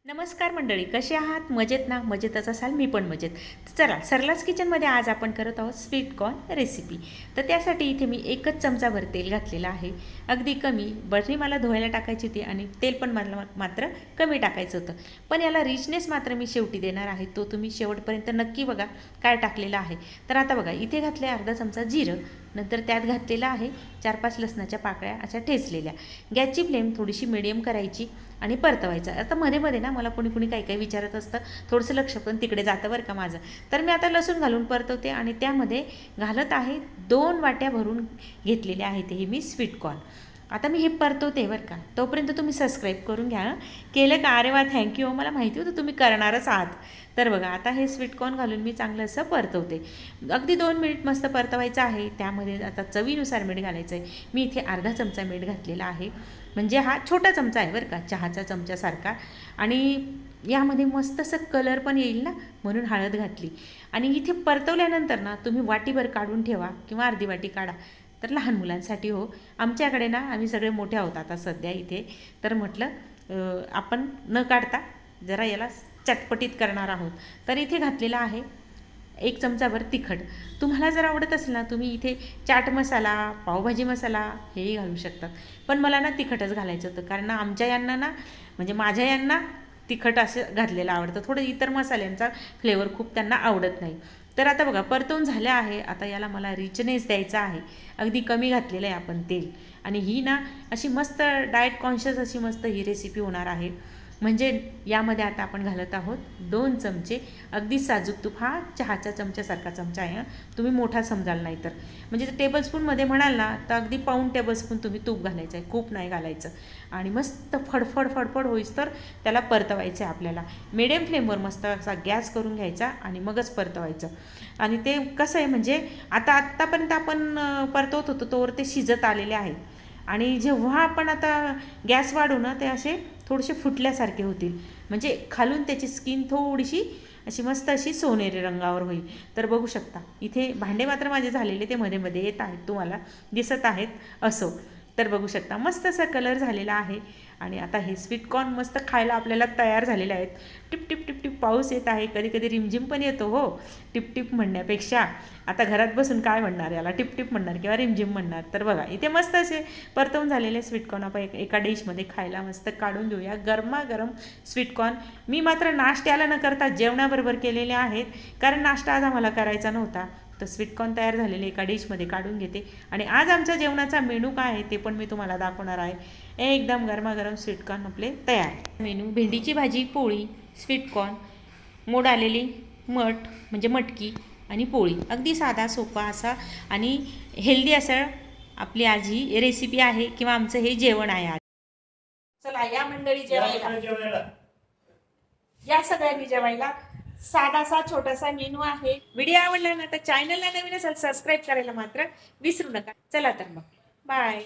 नमस्कार मंडळी, कसे आहात? मजेत ना? मजेतच असाल, मी पण मजेत. चला, सरलाच किचनमध्ये आज आपण करत आहोत स्वीट कॉर्न रेसिपी. तर त्यासाठी इथे मी 1च चमचाभर तेल घातलेलं आहे, अगदी कमी. बर्नी मला धुवायला टाकायची होती आणि तेल पण मला मात्र कमी टाकायचं होतं. पण याला रिचनेस मात्र मी शेवटी देणार आहे, तो तुम्ही शेवटपर्यंत नक्की बघा काय टाकलेलं आहे. तर आता बघा, इथे घातले अर्धा चमचा जिरं, नंतर त्यात घातलेलं आहे 4-5 लसणाच्या पाकळ्या अशा ठेचलेल्या. गॅसची फ्लेम थोडीशी मिडियम करायची आणि परतवायचं. आता मध्ये मध्ये ना मला कोणी काही काही विचारत असतं, थोडंसं लक्ष पण तिकडे जातं बरं का माझं. तर मी आता लसूण घालून परतवते आणि त्यामध्ये घालत आहे 2 वाट्या भरून घेतलेल्या आहेत हे मी स्वीट कॉर्न. आता मी हे परतवते बरं का, तोपर्यंत तुम्ही सबस्क्राईब करून घ्या. केलं का? अरे वा, थँक्यू. मला माहिती होतं तुम्ही करणारच आहात. तर बघा, आता हे स्वीट कॉर्न घालून मी चांगलं असं परतवते. अगदी 2 मिनिट मस्त परतवायचं आहे. त्यामध्ये आता चवीनुसार मीठ घालायचं आहे. मी इथे अर्धा चमचा मीठ घातलेला आहे, म्हणजे हा छोटा चमचा आहे बरं का, चहाचा चमच्यासारखा. आणि यामध्ये मस्त असं कलर पण येईल ना, म्हणून हळद घातली. आणि इथे परतवल्यानंतर ना तुम्ही वाटीभर काढून ठेवा किंवा अर्धी वाटी काढा. तर लहान मुलांसाठी हो, आमच्याकडे ना आम्ही सगळे मोठे आहोत आता सध्या इथे. तर म्हटलं आपण न काढता जरा याला चटपटीत करणार आहोत. तर इथे घातलेला आहे 1 चमचाभर तिखट. तुम्हाला जर आवडत असेल ना, तुम्ही इथे चाट मसाला, पावभाजी मसाला हेही घालू शकतात. पण मला ना तिखटच घालायचं होतं, कारण आमच्या यांना ना, म्हणजे माझ्या यांना तिखट असं घातलेलं आवडतं. थोडं इतर मसाल्यांचा फ्लेवर खूप त्यांना आवडत नाही. तर आता बघा, परतवून झालं आहे. आता याला मला रिचनेस द्यायचा आहे. अगदी कमी घातलेलं आहे आपण तेल. आणि ही ना अशी मस्त डाएट कॉन्शियस अशी मस्त ही रेसिपी होणार आहे. म्हणजे यामध्ये आता आपण घालत आहोत 2 चमचे अगदी साजूक तूप. हा चहाच्या चमच्यासारखा चमचा आहे, तुम्ही मोठा समजाल नाही तर. म्हणजे टेबलस्पूनमध्ये म्हणाल ना, तर अगदी पाऊण टेबलस्पून तुम्ही तूप घालायचं आहे, खूप नाही घालायचं. आणि मस्त फडफड फडफड होईस तर त्याला परतवायचं आहे आपल्याला. मिडियम फ्लेमवर मस्त असा गॅस करून घ्यायचा आणि मगच परतवायचं. आणि ते कसं आहे, म्हणजे आत्तापर्यंत आपण परतवत होतो तोवर ते शिजत आलेले आहेत. आणि जेव्हा आपण आता गॅस वाढवू ना, ते असे थोडेसे फुटल्यासारखे होतील, म्हणजे खालून त्याची स्किन थोडीशी अशी मस्त अशी सोनेरी रंगावर होईल. तर बघू शकता, इथे भांडे मात्र माझे झालेले ते मध्ये मध्ये येत आहेत, तुम्हाला दिसत आहेत असो. तर बघू शकता मस्त असा कलर झालेला आहे. आणि आता हे स्वीट कॉर्न मस्त खायला आपल्याला तयार झालेले आहेत. टिप टिप टिप टिप पाऊस येत आहे, कधी कधी रिमझिम पण येतो हो. टिप टिप म्हणण्यापेक्षा आता घरात बसून काय म्हणणार, याला टिप टिप म्हणणार किंवा रिमझिम म्हणणार. तर बघा, इथे मस्त असे परतवून झालेले स्वीट कॉर्न आपण एका डिशमध्ये खायला मस्त काढून घेऊया. गरमागरम स्वीट कॉर्न मी मात्र नाश्त्याला न करता जेवणाबरोबर केलेले आहेत, कारण नाश्ता आज आम्हाला करायचा नव्हता. तर स्वीट कॉर्न तयार झालेले एका डिशमध्ये काढून घेते. आणि आज आमच्या जेवणाचा मेनू काय आहे ते पण मी तुम्हाला दाखवणार आहे. एकदम गरमागरम स्वीट कॉर्न आपले तयार. मेनू: भेंडीची भाजी, पोळी, स्वीट कॉर्न, मोड आलेली मठ म्हणजे मटकी आणि पोळी. अगदी साधा सोपा असा आणि हेल्दी असं आपली आज ही रेसिपी आहे किंवा आमचं हे जेवण आहे आज. चला या मंडळी जेवायला, या सगळ्यांनी जेवायला. साधासा छोटासा मेनू आहे. व्हिडिओ आवडला ना तर चॅनलला नवीन असेल सबस्क्राईब करायला मात्र विसरू नका. चला तर मग बाय.